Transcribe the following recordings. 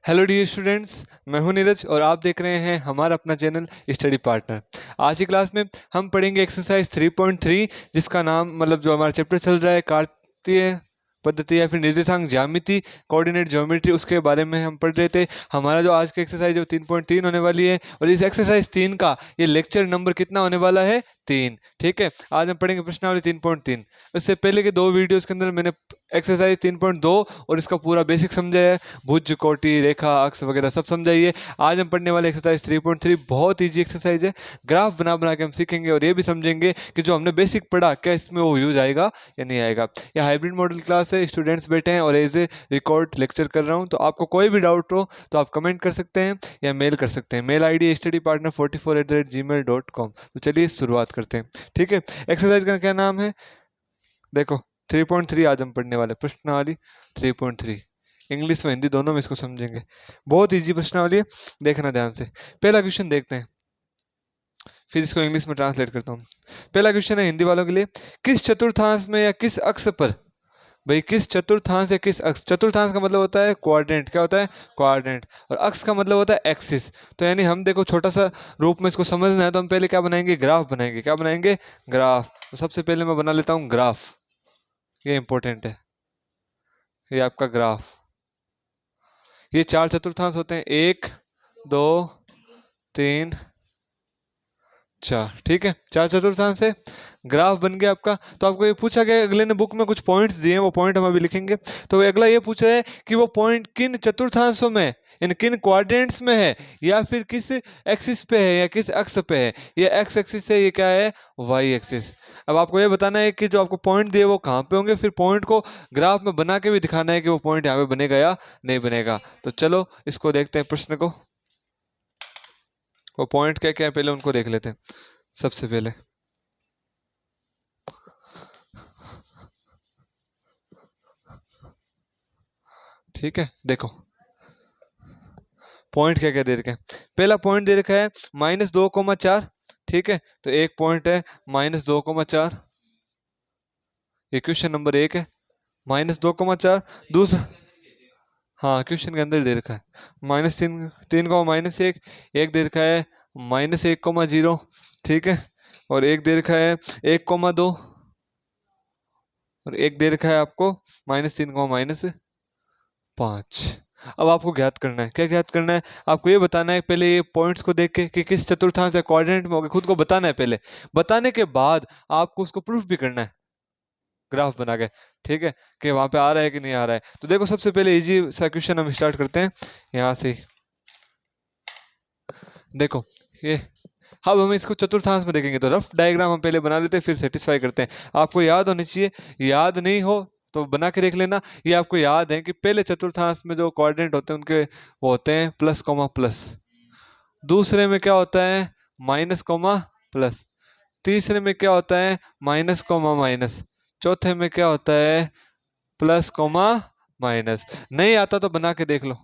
Hello dear students, मैं हूं नीरज और आप देख रहे हैं हमारा अपना चैनल स्टडी पार्टनर। आज की क्लास में हम पढ़ेंगे एक्सरसाइज 3.3 जिसका नाम मतलब जो हमारा चैप्टर चल रहा है कार्तीय पद्धति या फिर निर्देशांक ज्यामिति कोऑर्डिनेट ज्योमेट्री, उसके बारे में हम पढ़ रहे थे। हमारा जो आज की एक्सरसाइज है वो 3.3 होने वाली है और इस एक्सरसाइज 3 का ये लेक्चर नंबर कितना होने वाला है? 3। ठीक है, आज हम पढ़ेंगे प्रश्नावली 3.3। इससे पहले के दो वीडियोस के अंदर मैंने एक्सरसाइज 3.2 और इसका पूरा बेसिक समझाया है, भुज कोटि रेखा अक्ष वगैरह सब समझाइए। आज हम पढ़ने वाले एक्सरसाइज 3.3 बहुत ईजी एक्सरसाइज है, ग्राफ बना बना के हम सीखेंगे और ये भी समझेंगे कि जो हमने बेसिक पढ़ा क्या इसमें वो यूज आएगा या नहीं आएगा। यह हाइब्रिड मॉडल क्लास है, स्टूडेंट्स बैठे हैं और एज ए रिकॉर्ड लेक्चर कर रहा हूँ, तो आपको कोई भी डाउट हो तो आप कमेंट कर सकते हैं या मेल कर सकते हैं। Mail ID studypartner44@gmail.com। तो चलिए शुरुआत करते हैं। ठीक है, एक्सरसाइज का क्या नाम है? देखो 3.3 आज हम पढ़ने वाले प्रश्नावली 3.3, इंग्लिश व हिंदी दोनों में इसको समझेंगे। बहुत इजी प्रश्नावली है, देखना ध्यान से। पहला क्वेश्चन देखते हैं, फिर इसको इंग्लिश में ट्रांसलेट करता हूँ। पहला क्वेश्चन है हिंदी वालों के लिए, किस चतुर्थांश में या किस अक्ष पर, भाई किस चतुर्थांश या किस अक्ष, चतुर्थांश का मतलब होता है कोऑर्डिनेट, क्या होता है कोऑर्डिनेट, और अक्ष का मतलब होता है एक्सिस। तो यानी हम देखो छोटा सा रूप में इसको समझना है तो हम पहले क्या बनाएंगे? ग्राफ बनाएंगे। क्या बनाएंगे? ग्राफ। तो सबसे पहले मैं बना लेता हूँ ग्राफ, ये इंपॉर्टेंट है, ये आपका ग्राफ। ये चार चतुर्थांश होते हैं, 1 2 3 4। ठीक है, चार चतुर्थांश है, ग्राफ बन गया आपका। तो आपको ये पूछा गया, अगले ने बुक में कुछ पॉइंट्स दिए हैं, वो पॉइंट हम अभी लिखेंगे। तो अगला ये पूछा है कि वो पॉइंट किन चतुर्थांशों में, इन किन क्वाड्रेंट्स में है, या फिर किस एक्सिस पे है या किस अक्ष पे है। ये एक्स एक्सिस है, ये क्या है? Y axis. अब आपको ये बताना है कि जो आपको पॉइंट दिए वो कहाँ पे होंगे, फिर पॉइंट को ग्राफ में बना के भी दिखाना है कि वो पॉइंट यहाँ पे बनेगा या नहीं बनेगा। तो चलो इसको देखते हैं प्रश्न को, वो पॉइंट क्या क्या है पहले उनको देख लेते हैं। सबसे पहले ठीक है, देखो पॉइंट क्या क्या दे रखे हैं। पहला पॉइंट दे रखा है -2,4। ठीक है, तो एक पॉइंट है -2,4, ये क्वेश्चन नंबर 1 है, -2,4। दूसरा, हाँ क्वेश्चन के अंदर दे रखा है -3, एक दे रखा है -1,0। ठीक है, और एक दे रखा है 1,2, और एक दे रखा है आपको -3, -5। अब आपको ज्ञात करना है, क्या ज्ञात करना है? आपको ये बताना है पहले ये पॉइंट्स को देख के कि किस चतुर्थांश या क्वाड्रेंट में होगा, खुद को बताना है पहले। बताने के बाद आपको उसको प्रूफ भी करना है ग्राफ बना के। ठीक है, कि वहां पे आ रहा है कि नहीं आ रहा है। तो देखो सबसे पहले इजी सा क्वेश्चन हम स्टार्ट करते हैं यहाँ से। देखो ये, अब हम इसको चतुर्थांश में देखेंगे तो रफ डायग्राम हम पहले बना लेते हैं, फिर सेटिस्फाई करते हैं। आपको याद होनी चाहिए, याद नहीं हो तो बना के देख लेना। ये आपको याद है कि पहले चतुर्थांश में जो कोऑर्डिनेट होते हैं उनके वो होते हैं प्लस कॉमा प्लस, दूसरे में क्या होता है माइनस कॉमा प्लस, तीसरे में क्या होता है माइनस कॉमा माइनस, चौथे में क्या होता है प्लस कॉमा माइनस। नहीं आता तो बना के देख लो।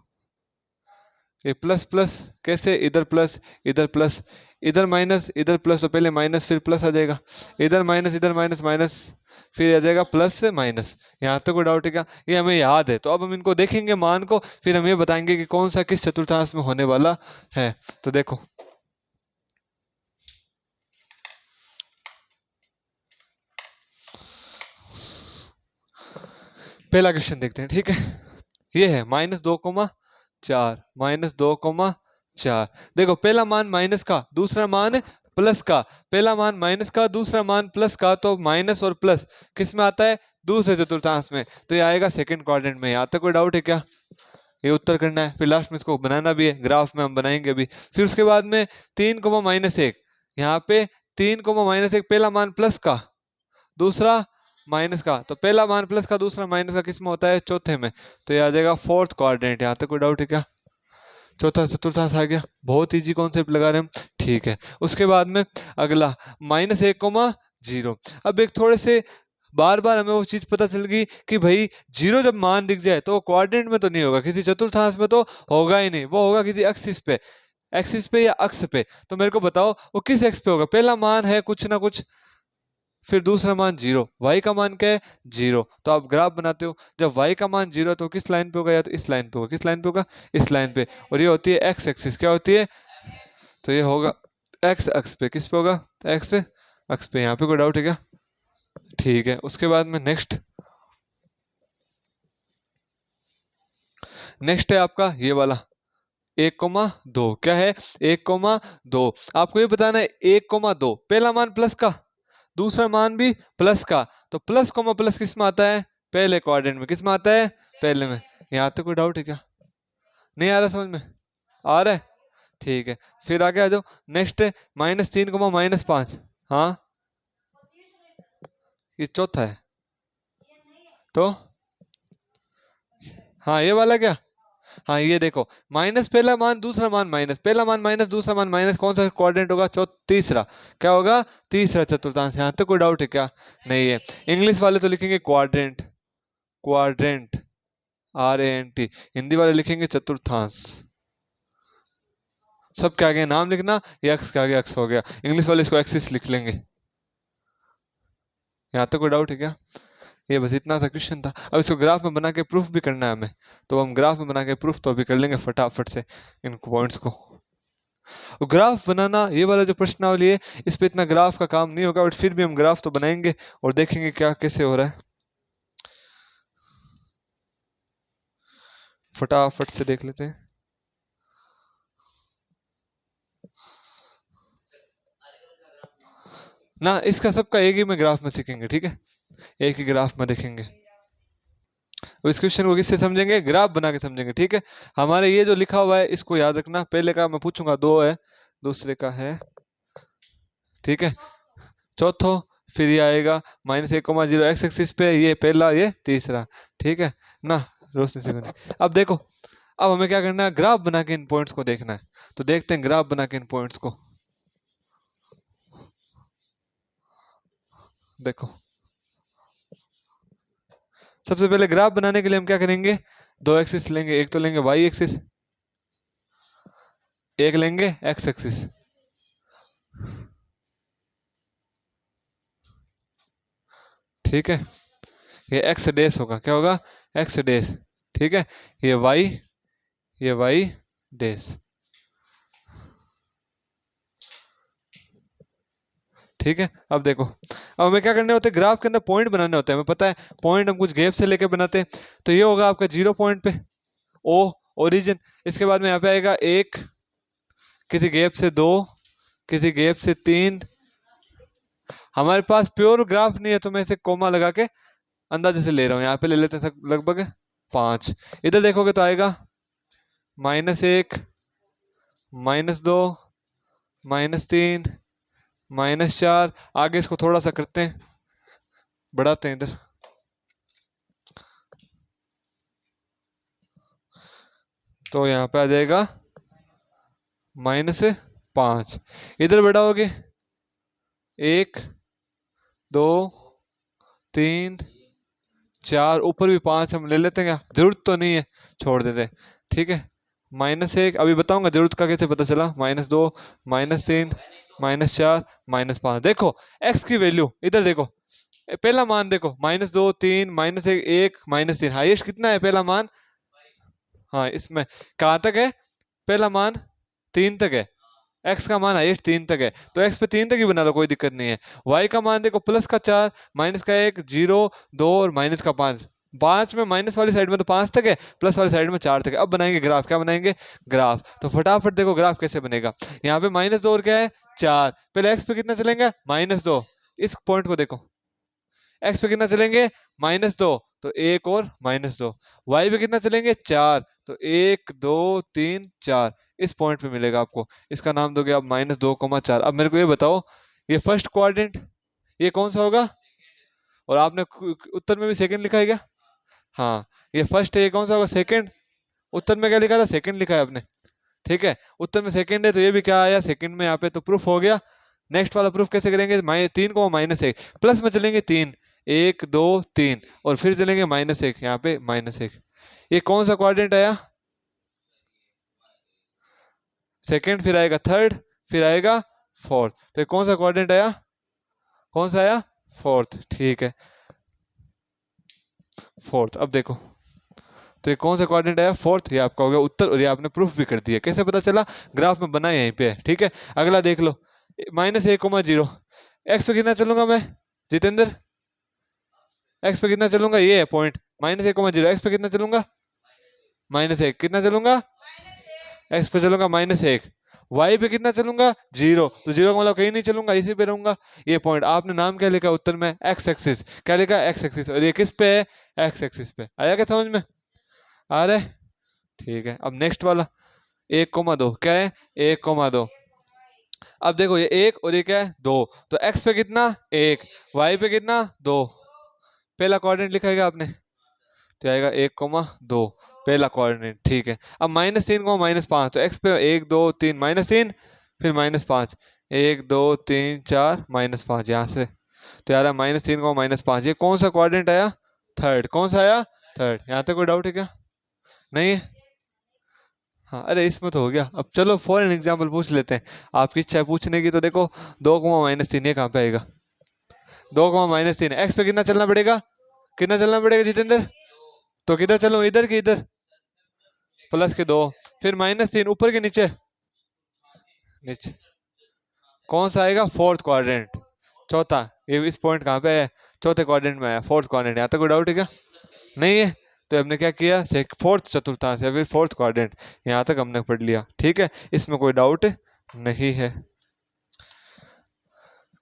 ये प्लस प्लस कैसे, इधर प्लस इधर प्लस इधर माइनस इधर प्लस, तो पहले माइनस फिर प्लस आ जाएगा, इधर माइनस माइनस फिर आ जाएगा प्लस से माइनस। यहाँ तक कोई डाउट है क्या? ये हमें याद है, तो अब हम इनको देखेंगे मान को, फिर हम ये बताएंगे कि कौन सा किस चतुर्थांश में होने वाला है। तो देखो पहला क्वेश्चन देखते हैं। ठीक है, ये है -2,4 -2,4। देखो पहला मान माइनस का, दूसरा मान प्लस का, पहला मान माइनस का, दूसरा मान प्लस का, तो माइनस और प्लस किस में आता है? दूसरे चतुर्थांश में, तो ये आएगा सेकंड क्वाड्रेंट में। यहाँ तक कोई डाउट है क्या? ये उत्तर करना है, फिर लास्ट में इसको बनाना भी है, ग्राफ में हम बनाएंगे अभी। फिर उसके बाद में 3,-1, यहाँ पे 3,-1, पहला मान प्लस का, दूसरा माइनस का, तो पहला मान प्लस का, दूसरा माइनस का किस में होता है? चौथे में। तो ये आ जाएगा फोर्थ क्वाड्रेंट। यहाँ तक कोई डाउट है क्या? चौथा चतुर्थांश आ गया, बहुत इजी कॉन्सेप्ट लगा रहे हैं हम। ठीक है, उसके बाद में अगला -1,0। अब एक थोड़े से बार बार हमें वो चीज पता चल गई कि भाई 0 जब मान दिख जाए तो वो क्वाड्रेंट में तो नहीं होगा, किसी चतुर्थांश में तो होगा ही नहीं, वो होगा किसी एक्सिस पे या अक्ष पे। तो मेरे को बताओ वो किस एक्स पे होगा? पहला मान है कुछ ना कुछ फिर दूसरा मान 0, y का मान क्या है 0। तो आप ग्राफ बनाते हो, जब y का मान 0 है तो किस लाइन पे होगा, या तो इस लाइन पे होगा, किस लाइन पे होगा, इस लाइन पे। और ये होती है एक्स एक्सिस, क्या होती है, तो ये होगा एक्स अक्ष पे, किस पे होगा, एक्स अक्ष पे। यहाँ पे कोई डाउट है क्या, ठीक है। उसके बाद में नेक्स्ट है आपका ये वाला 1,2, क्या है 1,2। आपको ये बताना है 1,2 पहला मान प्लस का, दूसरा मान भी प्लस का, तो प्लस कोमा प्लस किस में आता है, पहले क्वाड्रेंट में, किस में आता है, पहले में। यहाँ तो कोई डाउट है क्या, नहीं आ रहा समझ में, आ रहा है, ठीक है। फिर आगे आ जाओ, नेक्स्ट है -3,-5। हाँ ये चौथा है, तो हाँ ये वाला क्या, हाँ ये देखो, माइनस पहला मान दूसरा मान माइनस, पहला मान माइनस दूसरा मान माइनस, कौन सा क्वाड्रेंट होगा, तीसरा, क्या होगा, तीसरा चतुर्थांश। यहाँ तो कोई डाउट है क्या, नहीं है। इंग्लिश वाले तो लिखेंगे क्वाड्रेंट, क्वाड्रेंट RANT, हिंदी वाले लिखेंगे चतुर्थांश। सबके आगे नाम लिखना, ये अक्स के आगे अक्स हो गया, इंग्लिश वाले इसको एक्सिस लिख लेंगे। यहाँ तो कोई डाउट है क्या, ये बस इतना सा क्वेश्चन था। अब इसको ग्राफ में बना के प्रूफ भी करना है हमें, तो हम ग्राफ में बना के प्रूफ तो अभी कर लेंगे फटाफट से इन पॉइंट्स को। ग्राफ बनाना ये वाला जो प्रश्नावली है, इस पे इतना ग्राफ का काम नहीं होगा, बट फिर भी हम ग्राफ तो बनाएंगे और देखेंगे क्या कैसे हो रहा है, फटाफट से देख लेते हैं। ना इसका सबका एक ही में ग्राफ में सीखेंगे, ठीक है, एक ही ग्राफ में देखेंगे। अब इस क्वेश्चन को किससे समझेंगे, ग्राफ बना के समझेंगे, ठीक है। हमारे ये जो लिखा हुआ है इसको याद रखना, पहले का मैं पूछूंगा 2 है, दूसरे का है, ठीक है, चौथो, फिर ये आएगा -1,0 एक्स एक्सिस पे, ये पहला ये तीसरा, ठीक है ना, रोशनी से बने। अब देखो, अब हमें क्या करना है, ग्राफ बना के इन पॉइंट्स को देखना है, तो देखते हैं ग्राफ बना के इन पॉइंट्स को। देखो सबसे पहले ग्राफ बनाने के लिए हम क्या करेंगे, 2 एक्सिस लेंगे, एक तो लेंगे वाई एक्सिस, एक लेंगे एक्स एक्सिस, ठीक है। ये एक्स डैश होगा, क्या होगा, एक्स डैश, ठीक है। ये वाई डैश, ठीक है। अब देखो, अब हमें क्या करने होते हैं, ग्राफ के अंदर पॉइंट बनाने होते हैं, हमें पता है पॉइंट हम कुछ गैप से लेके बनाते हैं। तो ये होगा आपका 0 पॉइंट पे ओ ओरिजिन, इसके बाद में यहाँ पे आएगा 1, किसी गैप से 2, किसी गैप से 3। हमारे पास प्योर ग्राफ नहीं है तो मैं इसे कोमा लगा के अंदाजे से ले रहा हूँ, यहाँ पे ले लेते हैं लगभग 5। इधर देखोगे तो आएगा -1, -2, -3, -4। आगे इसको थोड़ा सा करते हैं, बढ़ाते हैं इधर, तो यहाँ पे आ जाएगा -5। इधर बढ़ाओगे 1, 2, 3, 4, ऊपर भी 5 हम ले लेते हैं, क्या जरूरत तो नहीं है, छोड़ देते हैं, ठीक है। -1 अभी बताऊंगा जरूरत का कैसे पता चला, -2, -3, -4, -5। देखो एक्स की वैल्यू इधर देखो, पहला मान देखो -2, 3, -1, -3, हाईएस्ट कितना है पहला मान, हाँ इसमें कहाँ तक है, पहला मान 3 तक है, एक्स का मान हाईएस्ट 3 तक है, तो एक्स पे 3 तक ही बना लो, कोई दिक्कत नहीं है। वाई का मान देखो +4, -1, 0, 2 और -5, 5 में माइनस वाली साइड में तो 5 तक है, प्लस वाली साइड में 4 तक है। अब बनाएंगे ग्राफ, क्या बनाएंगे ग्राफ, तो फटाफट देखो ग्राफ कैसे बनेगा। यहाँ पे -2 और क्या है 4, पहले एक्स पे कितना चलेंगे -2, इस पॉइंट को देखो, एक्स पे कितना चलेंगे -2, तो 1 और -2। वाई पे कितना चलेंगे 4, तो 1, 2, 3, 4, इस पॉइंट पे मिलेगा आपको, इसका नाम दोगे आप -2,4। अब मेरे को ये बताओ, ये फर्स्ट क्वाड्रेंट ये कौन सा होगा, और आपने उत्तर में भी सेकंड लिखा है क्या, हाँ ये फर्स्ट है, ये कौन सा होगा सेकंड, उत्तर में क्या लिखा था सेकंड लिखा है आपने, ठीक है। उत्तर में सेकंड है तो ये भी क्या आया सेकंड में, यहाँ पे तो प्रूफ हो गया। नेक्स्ट वाला प्रूफ कैसे करेंगे, 3 को -1, प्लस में चलेंगे 3, 1, 2, 3, और फिर चलेंगे -1, यहाँ पे -1। ये कौन सा क्वाड्रेंट आया, सेकंड, फिर आएगा थर्ड, फिर आएगा फोर्थ, तो ये कौन सा क्वाड्रेंट आया, कौन सा आया फोर्थ, ठीक है, फोर्थ। अब देखो तो ये कौन सा कोऑर्डिनेट आया, फोर्थ। ये आपका हो गया उत्तर और ये आपने प्रूफ भी कर दिया। कैसे पता चला, ग्राफ में बनाया यहीं पे है, ठीक है। अगला देख लो, -1,0। एक्स पे कितना चलूंगा मैं जितेंद्र, एक्स पे कितना चलूंगा, ये है पॉइंट, -1,0। एक्स पे कितना चलूंगा, -1। कितना चलूंगा, एक्स पे चलूंगा -1। वाई पे कितना चलूंगा, 0। तो 0 का मतलब कहीं नहीं चलूंगा, इसी पे रहूंगा। ये पॉइंट आपने नाम क्या लिखा उत्तर में, एक्स एक्सिस। क्या लिखा, एक्स एक्सिस। और ये किस पे है, एक्स एक्सिस पे। आया क्या समझ में, आ रहा है, ठीक है। अब नेक्स्ट वाला 1,2 क्या है, 1,2। अब देखो ये 1 और ये क्या है, 2। तो एक्स पे कितना, 1, वाई पे कितना, 2। पहला कोऑर्डिनेट लिखा है आपने, तो आएगा 1,2 पहला कोऑर्डिनेट, ठीक है। अब -3 -5, तो एक्स पे 1 2 3 -3, फिर -5, 1 2 3 4 -5 यहाँ से। तो यार -3 -5, ये कौन सा कोऑर्डिनेट आया, थर्ड। कौन सा आया, थर्ड। यहाँ तक कोई डाउट है क्या, नहीं है। हाँ, अरे इसमें तो हो गया। अब चलो फॉर एन एग्जाम्पल पूछ लेते हैं, आपकी इच्छा है पूछने की। तो देखो 2 -3 ये कहाँ पे आएगा, 2 -3। एक्स पे कितना चलना पड़ेगा, कितना चलना पड़ेगा जितेंद्र, तो किधर चलो, इधर के इधर, +2। फिर -3 ऊपर के नीचे, नीचे। कौन सा आएगा, फोर्थ क्वाड्रेंट, चौथा। ये इस पॉइंट कहाँ पे है, चौथे क्वाड्रेंट में है, फोर्थ क्वाड्रेंट। यहाँ तक कोई डाउट है क्या, नहीं है। तो हमने क्या किया, फोर्थ चतुर्थांश या फिर फोर्थ क्वाड्रेंट, यहाँ तक हमने पढ़ लिया, ठीक है। इसमें कोई डाउट नहीं है,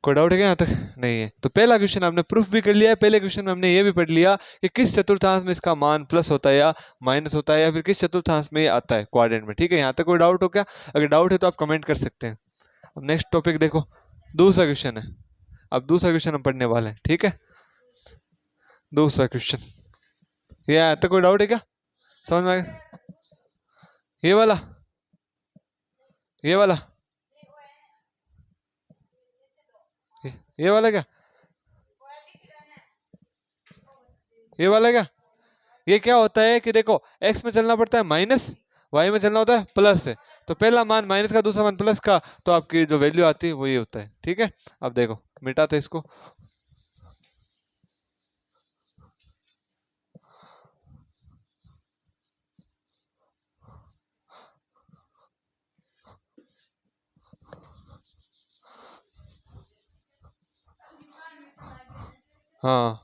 कोई डाउट है क्या यहाँ तक, नहीं है। तो पहला क्वेश्चन आपने प्रूफ भी कर लिया है। पहले क्वेश्चन में हमने ये भी पढ़ लिया कि किस चतुर्थांश में इसका मान प्लस होता है या माइनस होता है, या फिर किस चतुर्थांश में ये आता है क्वाड्रेंट में, ठीक है। यहाँ तक कोई डाउट हो क्या, अगर डाउट है तो आप कमेंट कर सकते हैं। अब नेक्स्ट टॉपिक देखो, दूसरा क्वेश्चन है। अब दूसरा क्वेश्चन हम पढ़ने वाले हैं, ठीक है। दूसरा क्वेश्चन, ये यहाँ तक कोई डाउट है क्या, समझ में आ गया, ये वाला, ये वाला, ये वाला क्या, ये वाला क्या। ये क्या होता है कि देखो एक्स में चलना पड़ता है माइनस, वाई में चलना होता है प्लस है। तो पहला मान माइनस का, दूसरा मान प्लस का, तो आपकी जो वैल्यू आती है वो ये होता है, ठीक है। अब देखो मिटाते इसको, हाँ।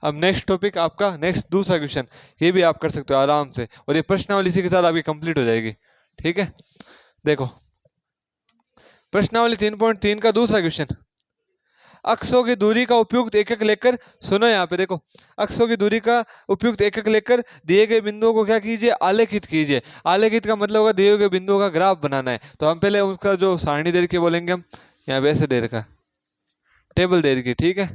अब नेक्स्ट टॉपिक आपका, नेक्स्ट दूसरा क्वेश्चन, ये भी आप कर सकते हो आराम से, और ये प्रश्नावली इसी के साथ आपकी कंप्लीट हो जाएगी, ठीक है। देखो प्रश्नावली 3.3 का दूसरा क्वेश्चन, अक्षों की दूरी का उपयुक्त एकक लेकर, सुनो यहाँ पे देखो, अक्षों की दूरी का उपयुक्त एकक लेकर दिए गए बिंदुओं को क्या कीजिए, आलेखित कीजिए। आलेखित का मतलब होगा दिए गए बिंदुओं का ग्राफ बनाना है। तो हम पहले उसका जो सारणी दे रखी बोलेंगे हम, यहाँ पे ऐसे दे रखा, टेबल दे रखी, ठीक है।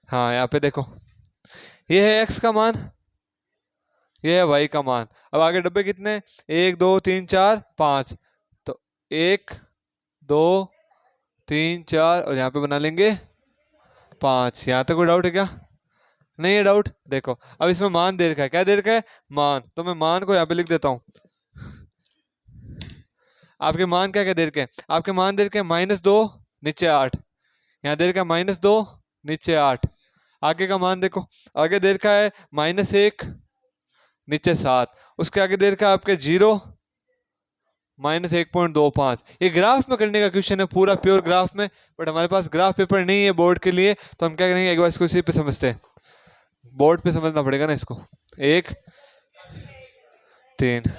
हाँ यहाँ पे देखो, ये है एक्स का मान, ये है वाई का मान। अब आगे डब्बे कितने, 1 2 3 4 5, तो 1 2 3 4 और यहाँ पे बना लेंगे 5। यहाँ तक कोई डाउट है क्या, नहीं है डाउट। देखो अब इसमें मान दे रखा है, क्या दे रखा है, मान। तो मैं मान को यहाँ पे लिख देता हूँ। आपके मान क्या क्या दे रखे हैं, आपके मान दे रखे हैं -2 नीचे 8, यहाँ दे रखा है -2 नीचे 8। आगे का मान देखो, आगे दे रखा है -1 नीचे 7, उसके आगे दे रखा है आपके 0 -1.25। ये ग्राफ में करने का क्वेश्चन है, पूरा प्योर ग्राफ में, बट हमारे पास ग्राफ पेपर नहीं है बोर्ड के लिए, तो हम क्या करेंगे, एक बार इसको इसी पे समझते हैं, बोर्ड पे समझना पड़ेगा ना इसको। 1 3,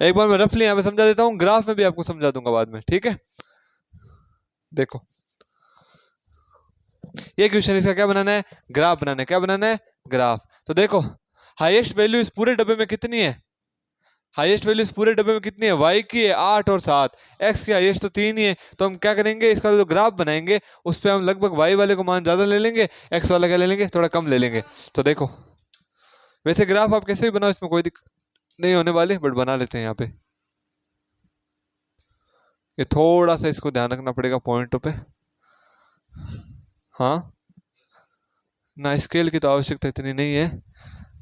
एक बार मैं रफली यहाँ पे समझा देता हूँ, ग्राफ में भी आपको समझा दूंगा बाद में, ठीक है। देखो ये क्वेश्चन, इसका क्या बनाना है, ग्राफ बनाना है। क्या बनाना है, ग्राफ। तो देखो हाईएस्ट वैल्यू इस पूरे डब्बे में कितनी है, हाईएस्ट वैल्यू इस पूरे डब्बे में कितनी है, वाई की है 8 और 7, एक्स की हाईएस्ट तो 3 ही है। तो हम क्या करेंगे, इसका जो ग्राफ बनाएंगे उस पर हम लगभग वाई वाले को मान ज्यादा ले लेंगे, एक्स वाला क्या ले लेंगे, थोड़ा कम ले लेंगे। तो देखो वैसे ग्राफ आप कैसे भी बनाओ, इसमें कोई दिक्कत नहीं होने वाली, बट बना लेते हैं यहाँ पे। ये थोड़ा सा इसको ध्यान रखना पड़ेगा पॉइंटों पे, हाँ ना, स्केल की तो आवश्यकता इतनी नहीं है,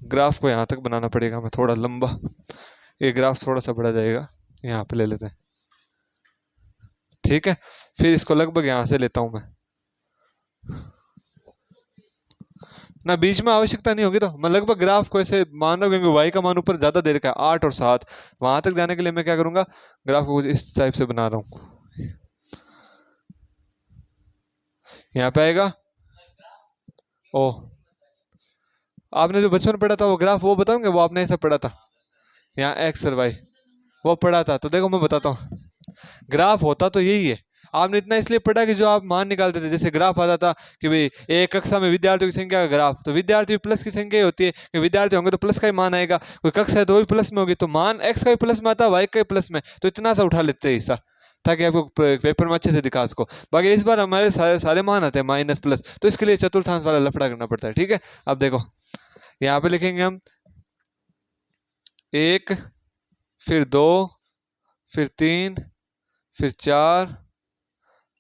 ग्राफ को यहाँ तक बनाना पड़ेगा हमें थोड़ा लंबा, ये ग्राफ थोड़ा सा बड़ा जाएगा, यहाँ पे ले लेते हैं, ठीक है। फिर इसको लगभग यहाँ से लेता हूँ मैं ना, बीच में आवश्यकता नहीं होगी तो मैं लगभग ग्राफ को ऐसे मान रहा हूँ, क्योंकि वाई का मान ऊपर ज्यादा दे रखा है 8 और 7, वहां तक जाने के लिए मैं क्या करूंगा, ग्राफ को कुछ इस टाइप से बना रहा हूँ। यहाँ पे आएगा, ओ आपने जो बचपन में पढ़ा था वो ग्राफ वो बताऊंगे, वो आपने ऐसा पढ़ा था, यहाँ एक्स और वाई वो पढ़ा था। तो देखो मैं बताता हूँ, ग्राफ होता तो यही है, आपने इतना इसलिए पढ़ा कि जो आप मान निकालते थे, जैसे ग्राफ आता था कि भाई एक कक्षा में विद्यार्थियों की संख्या का ग्राफ, तो विद्यार्थी प्लस की संख्या ही होती है कि विद्यार्थी होंगे तो प्लस का ही मान आएगा, कोई कक्षा है तो भी प्लस में होगी, तो मान एक्स का भी प्लस में आता है, वाई का भी प्लस में, तो इतना सा उठा लेते हैं हिस्सा, ताकि आपको पेपर में अच्छे से दिखा सको। बाकी इस बार हमारे सारे सारे मान आते हैं माइनस प्लस, तो इसके लिए चतुर्थांश वाला लफड़ा करना पड़ता है, ठीक है। अब देखो यहाँ पे लिखेंगे हम 1, फिर 2, फिर 3, फिर 4,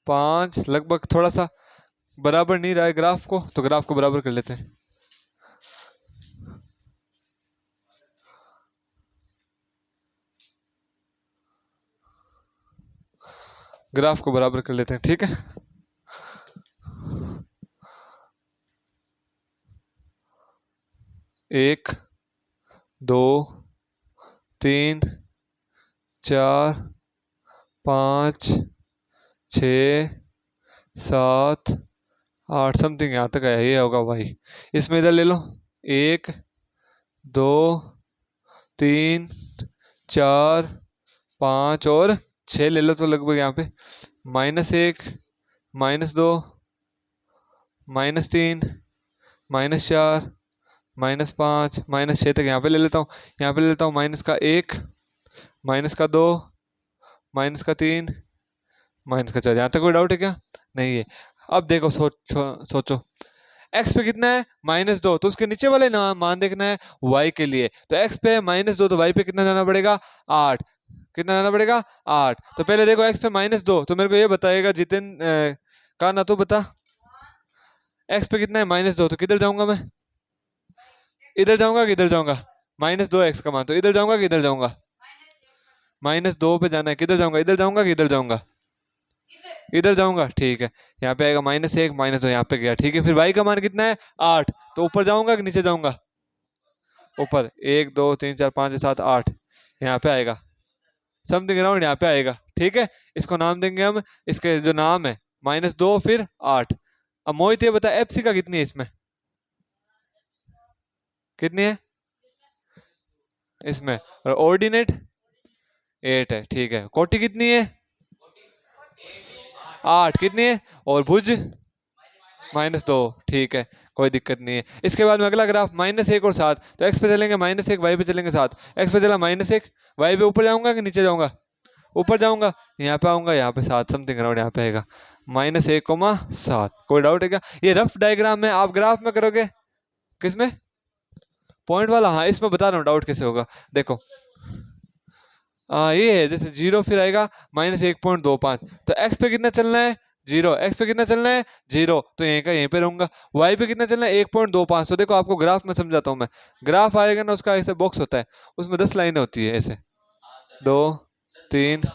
5, लगभग थोड़ा सा बराबर नहीं रहा है ग्राफ को, तो ग्राफ को बराबर कर लेते हैं। ग्राफ को बराबर कर लेते हैं, ठीक है। 1, 2, 3, 4, 5, 6, 7, 8 समथिंग यहाँ तक आया, ये होगा भाई। इसमें इधर ले लो 1, 2, 3, 4, 5 और 6 ले लो, तो लगभग यहाँ पे -1, -2, -3, -4, -5, -6 तक यहाँ पे ले लेता हूँ। यहाँ पे ले लेता हूँ -1, -2, -3, -4। यहाँ तक कोई डाउट है क्या? नहीं है। अब देखो सोचो x पे कितना है -2, तो उसके नीचे वाले ना मान देखना है y के लिए, तो x पे -2 तो y पे कितना जाना पड़ेगा 8, कितना जाना पड़ेगा 8। तो पहले देखो x पे -2, तो मेरे को ये बताएगा जितिन का ना, तो बता x पे कितना है -2, तो किधर जाऊंगा मैं, इधर जाऊंगा कि इधर जाऊंगा, -2x का मान, तो इधर जाऊंगा कि इधर जाऊंगा, -2 पे जाना है, किधर जाऊंगा, इधर जाऊंगा कि इधर जाऊंगा, इधर जाऊंगा, ठीक है। यहाँ पे आएगा -1, -2 यहाँ पे गया, ठीक है। फिर y का मान कितना है 8, तो ऊपर जाऊंगा कि नीचे जाऊंगा, ऊपर 1, 2, 3, 4, 5, 6, 7, 8 यहाँ पे आएगा, समथिंग अराउंड यहाँ पे आएगा, ठीक है। इसको नाम देंगे हम, इसके जो नाम है -2 फिर 8। अब मोहित ये बता एफसी का कितनी है, इसमें कितनी है इसमें, और ऑर्डिनेट 8 है, ठीक है। कोटि कितनी है 8, कितनी है, और भुज -2, ठीक है, कोई दिक्कत नहीं है। इसके बाद में अगला ग्राफ -1 और 7, तो x पे चलेंगे -1, y पे चलेंगे 7, x पे चला -1, y पे ऊपर जाऊंगा कि नीचे जाऊंगा, ऊपर जाऊंगा, यहाँ पे आऊंगा, यहाँ पे 7 समथिंग अराउंड यहाँ पे आएगा -1, 7। कोई डाउट है क्या? ये रफ डायग्राम में आप ग्राफ में करोगे, किसमें पॉइंट वाला, हाँ इसमें बता रहा हूँ डाउट कैसे होगा। देखो ये है जैसे 0 फिर आएगा -1.25, तो x पे कितना चलना है 0, x पे कितना चलना है 0, तो यहीं का यहीं पे रहूंगा। y पे कितना चलना है 1.25, तो देखो आपको ग्राफ में समझाता हूँ मैं। ग्राफ आएगा ना, उसका ऐसे बॉक्स होता है, उसमें 10 लाइनें होती है, ऐसे 2, 3,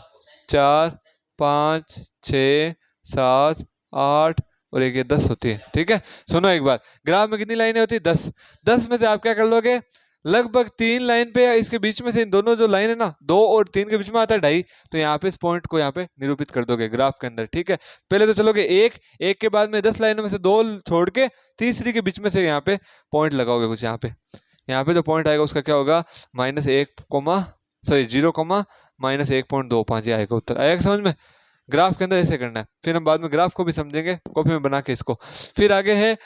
4, 5, 6, 7, 8 और एक ये 10 होती है, ठीक है। सुनो एक बार, ग्राफ में कितनी लाइनें होती है 10, 10 में से आप क्या कर लोगे, लगभग 3 लाइन पे, इसके बीच में से इन दोनों जो लाइन है ना 2 और 3 के बीच में आता है 2.5, तो यहाँ पे इस पॉइंट को यहाँ पे निरूपित कर दोगे ग्राफ के अंदर, ठीक है। पहले तो चलोगे एक के बाद में 10 लाइनों में से 2 छोड़ के तीसरी के बीच में से यहाँ पे पॉइंट लगाओगे कुछ, यहाँ पे जो पॉइंट आएगा उसका क्या होगा -0, -1.25 आएगा उत्तर। आएगा समझ में? ग्राफ के अंदर ऐसे करना है, फिर हम बाद में ग्राफ को भी समझेंगे कॉपी में बना के इसको। फिर आगे है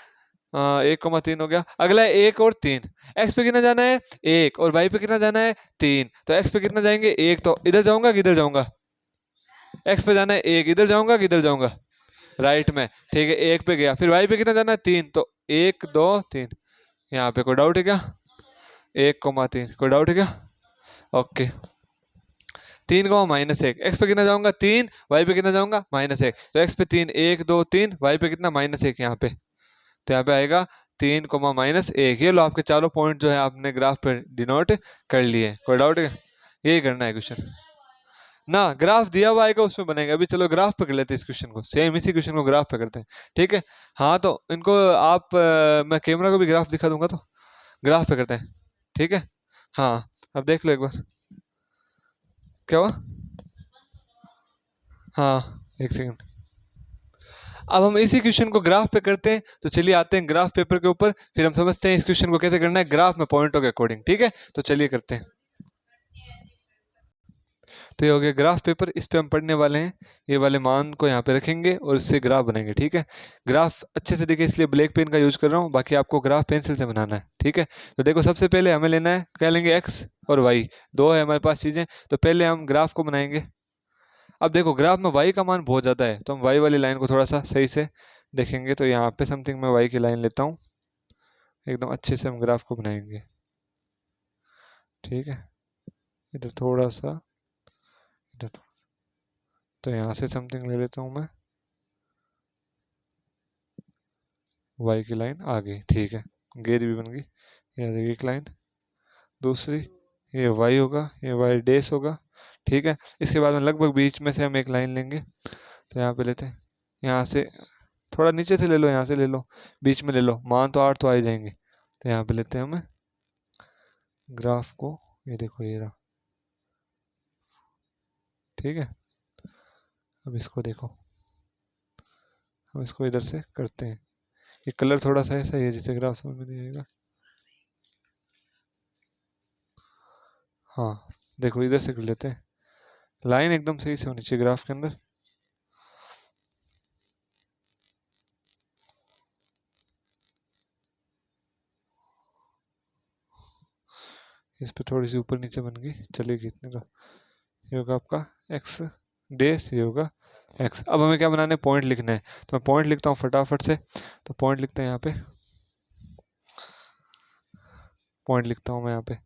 1,3 हो गया, अगला है 1 और 3, एक्स पे कितना जाना है 1 और वाई पे कितना जाना है 3, तो एक्स पे कितना जाएंगे 1, तो इधर जाऊंगा कि इधर जाऊंगा, एक्स पे जाना है 1, इधर जाऊंगा कि इधर जाऊंगा, राइट में, ठीक है। 1 पे गया, फिर वाई पे कितना जाना है 3, तो 1, 2, 3, यहाँ पे कोई डाउट है क्या? 1,3, कोई डाउट है क्या? ओके। 3, -1, एक्स पे कितना जाऊंगा 3, वाई पे कितना जाऊंगा -1, तो एक्स पे 3, 1, 2, 3, वाई पे कितना -1 यहाँ पे, तो यहाँ पे आएगा 3, ये लो आपके चारों पॉइंट जो है आपने ग्राफ पे डिनोट कर लिए। कोई डाउट है? यही करना है क्वेश्चन ना, ग्राफ दिया हुआ आएगा उसमें बनेगा। अभी चलो ग्राफ पे कर लेते हैं इस क्वेश्चन को, सेम इसी क्वेश्चन को ग्राफ पे करते हैं। ठीक है, हाँ तो इनको आप मैं कैमरा को भी ग्राफ दिखा दूंगा, तो ग्राफ पे करते हैं। ठीक है, हाँ अब देख लो एक बार क्या हुआ। हाँ एक सेकंड, अब हम इसी क्वेश्चन को ग्राफ पे करते हैं। तो चलिए आते हैं ग्राफ पेपर के ऊपर, फिर हम समझते हैं इस क्वेश्चन को कैसे करना है ग्राफ में पॉइंटों के अकॉर्डिंग। ठीक है, तो चलिए करते हैं। तो ये हो गया ग्राफ पेपर, इस पे हम पढ़ने वाले हैं। ये वाले मान को यहाँ पे रखेंगे और इससे ग्राफ बनेंगे। ठीक है, ग्राफ अच्छे से देखिए, इसलिए ब्लैक पेन का यूज कर रहा हूँ, बाकी आपको ग्राफ पेंसिल से बनाना है। ठीक है, तो देखो सबसे पहले हमें लेना है, क्या लेंगे, एक्स और वाई, दो है हमारे पास चीजें। तो पहले हम ग्राफ को बनाएंगे। अब देखो ग्राफ में वाई का मान बहुत ज़्यादा है, तो हम वाई वाली लाइन को थोड़ा सा सही से देखेंगे। तो यहाँ पे समथिंग मैं वाई की लाइन लेता हूँ, एकदम अच्छे से हम ग्राफ को बनाएंगे। ठीक है, इधर थोड़ा सा, इधर तो यहाँ से समथिंग ले लेता हूँ मैं, वाई की लाइन आ गई। ठीक है, गेर भी बन गई। ये देखिए एक लाइन, दूसरी, ये वाई होगा, ये वाई डैश होगा। ठीक है, इसके बाद में लगभग बीच में से हम एक लाइन लेंगे। तो यहाँ पे लेते हैं, यहाँ से थोड़ा नीचे से ले लो, यहाँ से ले लो, बीच में ले लो, मान तो 8 तो आ ही जाएंगे। तो यहाँ पे लेते हैं हमें ग्राफ को, ये देखो ये रहा। ठीक है, अब इसको देखो, हम इसको इधर से करते हैं। ये कलर थोड़ा सा ऐसा ही है जिससे ग्राफ समझ में नहीं आएगा। हाँ देखो इधर से कर लेते हैं, लाइन एकदम सही से होनी चाहिए ग्राफ के अंदर। इस पे थोड़ी सी ऊपर नीचे बन गई, चलेगी इतने का। ये होगा आपका एक्स डैश, ये होगा एक्स। अब हमें क्या बनाना है, पॉइंट लिखना है। तो मैं पॉइंट लिखता हूँ फटाफट से। तो पॉइंट लिखते हैं यहाँ पे, पॉइंट लिखता हूँ मैं यहाँ पे,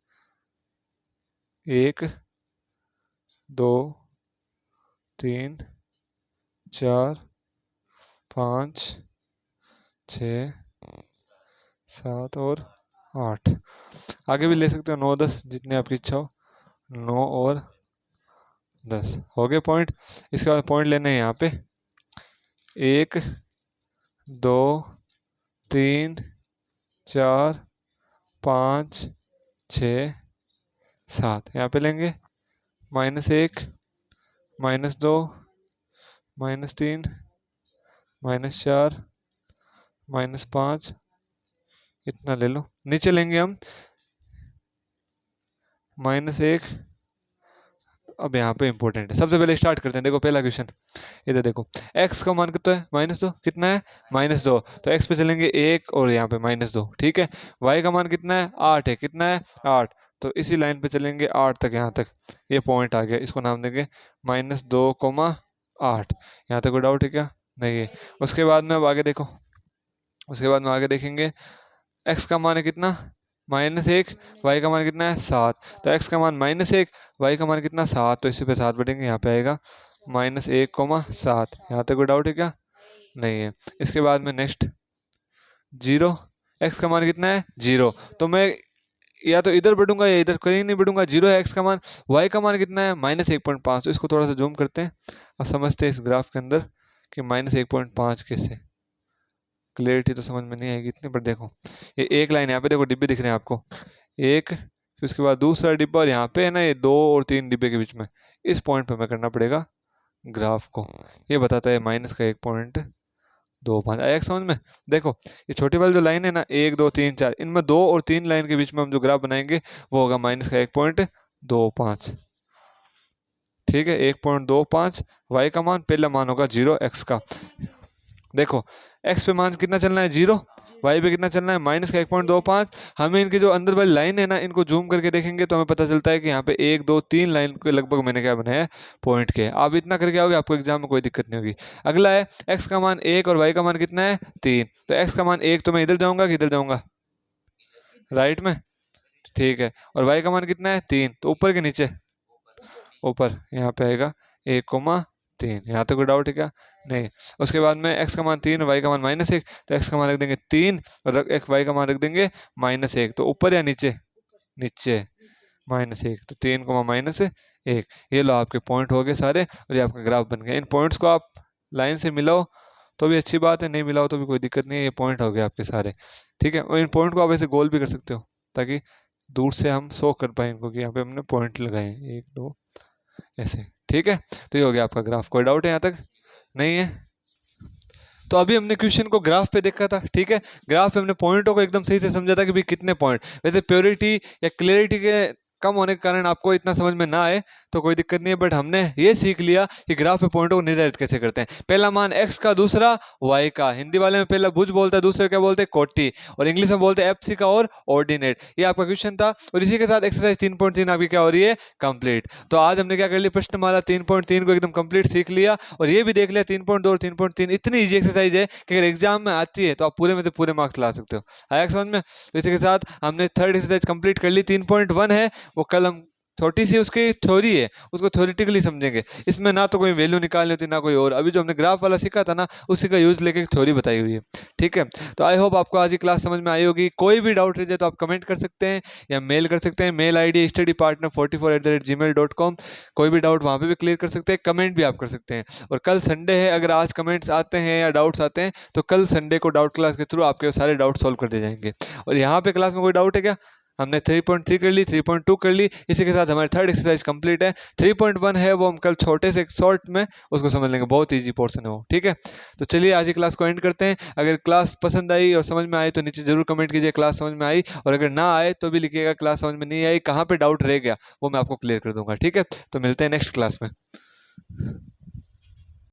1 2 3 4 5 6 7 और 8। आगे भी ले सकते हो 9 10, जितने आपकी इच्छा हो। 9 और 10 हो गए पॉइंट। इसके बाद पॉइंट लेने हैं यहाँ पे, 1 2 3 4 5 6 7 यहाँ पे लेंगे। -1 -2 -3 -4 -5, इतना ले लो। नीचे लेंगे हम -1। अब यहाँ पे इंपॉर्टेंट है, सबसे पहले स्टार्ट करते हैं। देखो पहला क्वेश्चन, इधर देखो, x का मान कितना है, -2, कितना है, -2। तो x पे चलेंगे 1 और यहाँ पे -2। ठीक है, y का मान कितना है, 8 है, कितना है, 8। तो इसी लाइन पे चलेंगे 8 तक, यहाँ तक ये पॉइंट आ गया, इसको नाम देंगे -2,8। यहाँ तक कोई डाउट है क्या, नहीं है। उसके बाद में अब आगे देखो, उसके बाद में आगे देखेंगे, x का मान है कितना, -1, y का मान कितना है, 7। तो x का मान -1, y का मान कितना, 7। तो इसी पे 7 बढ़ेंगे, यहाँ पे आएगा -1,7। यहाँ तक कोई डाउट है क्या, नहीं है। इसके बाद में नेक्स्ट 0, x का मान कितना है, 0। तो मैं या तो इधर बढ़ूंगा या इधर, कहीं नहीं बढ़ूंगा, 0 है x का मान। y का मान कितना है, -1.5। तो इसको थोड़ा सा जूम करते हैं और समझते हैं इस ग्राफ के अंदर कि -1.5 कैसे। क्लियरिटी तो समझ में नहीं आएगी इतनी, पर देखो ये एक लाइन, यहाँ पे देखो डिब्बे दिख रहे हैं आपको, एक, फिर उसके बाद दूसरा डिब्बा, और यहाँ पे है ना ये 2 और 3 डिब्बे के बीच में, इस पॉइंट पे हमें करना पड़ेगा ग्राफ को। ये बताता है -1.25 आया समझ में। देखो ये छोटी वाली जो लाइन है ना, 1 2 3 4, इनमें 2 और 3 लाइन के बीच में हम जो ग्राफ बनाएंगे वो होगा -1.25। ठीक है, 1.25, y का मान, पहला मान होगा 0 x का। देखो x पे मान कितना चलना है, 0, y पे कितना चलना है, -1.25। हमें इनके जो अंदर वाली लाइन है ना, इनको जूम करके देखेंगे तो हमें पता चलता है कि यहाँ पे 1 2 3 लाइन के लगभग मैंने क्या बनाया है, पॉइंट के। आप इतना करके आओगे, आपको एग्जाम में कोई दिक्कत नहीं होगी। अगला है x का मान 1 और y का मान कितना है, 3। तो x का मान 1, तो मैं इधर जाऊंगा कि इधर जाऊंगा, राइट में। ठीक है, और y का मान कितना है, 3। तो ऊपर के नीचे, ऊपर, यहाँ पे आएगा 1, 3। यहाँ तो कोई डाउट है क्या? नहीं। उसके बाद में x का मान 3 y का मान -1, तो x का मान रख देंगे 3 और y का मान रख देंगे -1। तो ऊपर या नीचे? नीचे। -1, तो 3 को -1। ये लो आपके पॉइंट हो गए सारे और ये आपका ग्राफ बन गया। इन पॉइंट्स को आप लाइन से मिलाओ तो भी अच्छी बात है, नहीं मिलाओ तो भी कोई दिक्कत नहीं है। ये पॉइंट हो गए आपके सारे, ठीक है। और इन पॉइंट को आप ऐसे गोल भी कर सकते हो ताकि दूर से हम शो कर पाए इनको कि यहाँ पे हमने पॉइंट लगाए 1 2 ऐसे, ठीक है। तो ये हो गया आपका ग्राफ। कोई डाउट है यहाँ तक? नहीं है। तो अभी हमने क्वेश्चन को ग्राफ पे देखा था, ठीक है। ग्राफ पे हमने पॉइंटों को एकदम सही से समझा था कि भाई कितने पॉइंट। वैसे प्योरिटी या क्लियरिटी के कम होने के कारण आपको इतना समझ में ना आए तो कोई दिक्कत नहीं है, बट हमने ये सीख लिया कि ग्राफ पे पॉइंटों को निर्धारित कैसे करते हैं। पहला मान x का, दूसरा y का। हिंदी वाले में पहला भुज बोलता है, दूसरे क्या बोलते हैं? कोटि। और इंग्लिश में बोलते हैं FC का और ऑर्डिनेट। ये आपका क्वेश्चन था और इसी के साथ एक्सरसाइज 3.3 आपकी क्या हो रही है? कंप्लीट। तो आज हमने क्या कर लिया? प्रश्नमाला 3.3 को एकदम कंप्लीट सीख लिया और ये भी देख लिया 3.2 और 3.3 इतनी ईजी एक्सरसाइज है कि अगर एग्जाम में आती है तो आप पूरे में से पूरे मार्क्स ला सकते हो। आया समझ में? तो इसी के साथ हमने थर्ड एक्सरसाइज कंप्लीट कर ली। 3.1 है वो कल हम छोटी सी उसकी थ्योरी है, उसको थ्योरेटिकली समझेंगे। इसमें ना तो कोई वैल्यू निकालनी होती ना कोई और। अभी जो हमने ग्राफ वाला सीखा था ना उसी का यूज लेके थ्योरी बताई हुई है, ठीक है। तो आई होप आपको आज की क्लास समझ में आई होगी। कोई भी डाउट रह जाए तो आप कमेंट कर सकते हैं या मेल कर सकते हैं। Mail ID studypartner44@gmail.com। कोई भी डाउट वहाँ पे भी क्लियर कर सकते हैं, कमेंट भी आप कर सकते हैं। और कल संडे है, अगर आज कमेंट्स आते हैं या डाउट्स आते हैं तो कल संडे को डाउट क्लास के थ्रू आपके सारे डाउट सॉल्व कर दिए जाएंगे। और यहाँ पे क्लास में कोई डाउट है क्या? हमने 3.3 कर ली, 3.2 कर ली। इसी के साथ हमारी थर्ड एक्सरसाइज कंप्लीट है। 3.1 है वो हम कल छोटे से शॉर्ट में उसको समझ लेंगे, बहुत इजी पोर्शन है वो, ठीक है। तो चलिए आज की क्लास को एंड करते हैं। अगर क्लास पसंद आई और समझ में आई तो नीचे जरूर कमेंट कीजिए क्लास समझ में आई, और अगर ना आए तो भी लिखिएगा क्लास समझ में नहीं आई, कहाँ पे डाउट रह गया वो मैं आपको क्लियर कर दूंगा, ठीक है। तो मिलते हैं नेक्स्ट क्लास में।